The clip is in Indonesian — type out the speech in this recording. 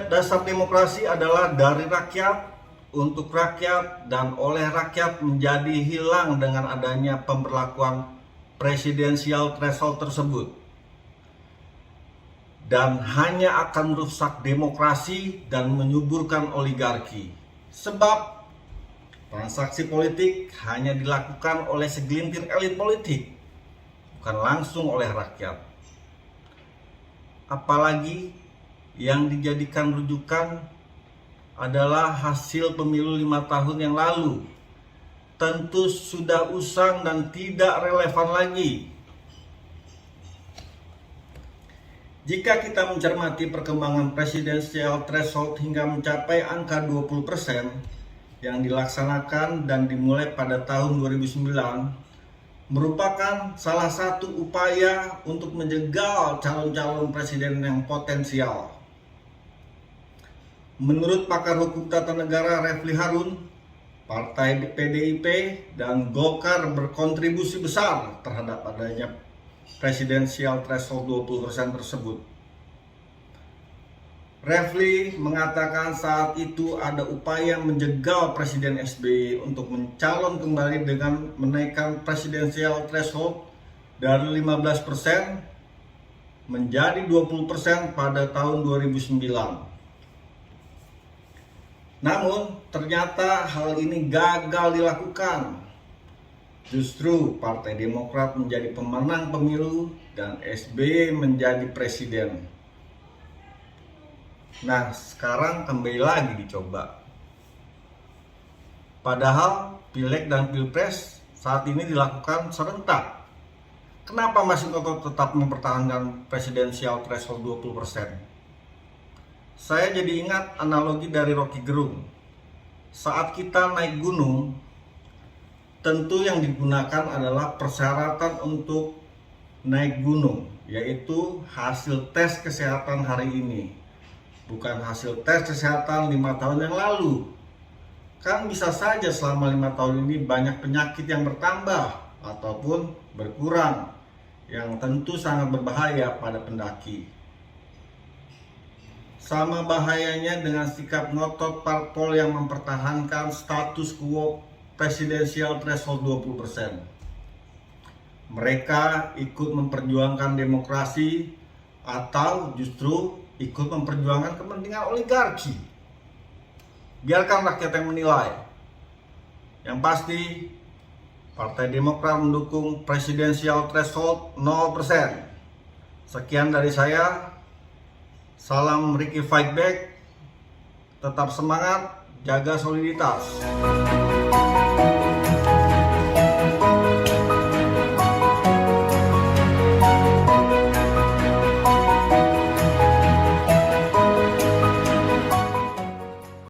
dasar demokrasi adalah dari rakyat, untuk rakyat, dan oleh rakyat menjadi hilang dengan adanya pemberlakuan presidensial threshold tersebut. Dan hanya akan merusak demokrasi dan menyuburkan oligarki. Sebab transaksi politik hanya dilakukan oleh segelintir elit politik, bukan langsung oleh rakyat. Apalagi yang dijadikan rujukan adalah hasil pemilu 5 tahun yang lalu. Tentu sudah usang dan tidak relevan lagi. Jika kita mencermati perkembangan presidensial threshold hingga mencapai angka 20% yang dilaksanakan dan dimulai pada tahun 2009, merupakan salah satu upaya untuk menjegal calon-calon presiden yang potensial. Menurut pakar hukum tata negara Refli Harun, Partai PDIP dan Golkar berkontribusi besar terhadap adanya presidensial threshold 20% tersebut. Refli mengatakan saat itu ada upaya menjegal Presiden SBY untuk mencalon kembali dengan menaikkan presidensial threshold dari 15% menjadi 20% pada tahun 2009. Namun ternyata hal ini gagal dilakukan. Justru Partai Demokrat menjadi pemenang pemilu dan SBY menjadi presiden. Nah, sekarang kembali lagi dicoba. Padahal Pileg dan Pilpres saat ini dilakukan serentak. Kenapa masih tetap mempertahankan presidensial threshold 20%? Saya jadi ingat analogi dari Rocky Gerung. Saat kita naik gunung, tentu yang digunakan adalah persyaratan untuk naik gunung, yaitu hasil tes kesehatan hari ini. Bukan hasil tes kesehatan 5 tahun yang lalu. Kan bisa saja selama 5 tahun ini banyak penyakit yang bertambah ataupun berkurang, yang tentu sangat berbahaya pada pendaki. Sama bahayanya dengan sikap ngotot parpol yang mempertahankan status quo presidensial threshold 20%. Mereka ikut memperjuangkan demokrasi atau justru ikut memperjuangkan kepentingan oligarki. Biarkan rakyat yang menilai. Yang pasti, Partai Demokrat mendukung presidensial threshold 0%. Sekian dari saya. Salam Ricky Fight Back. Tetap semangat, jaga soliditas.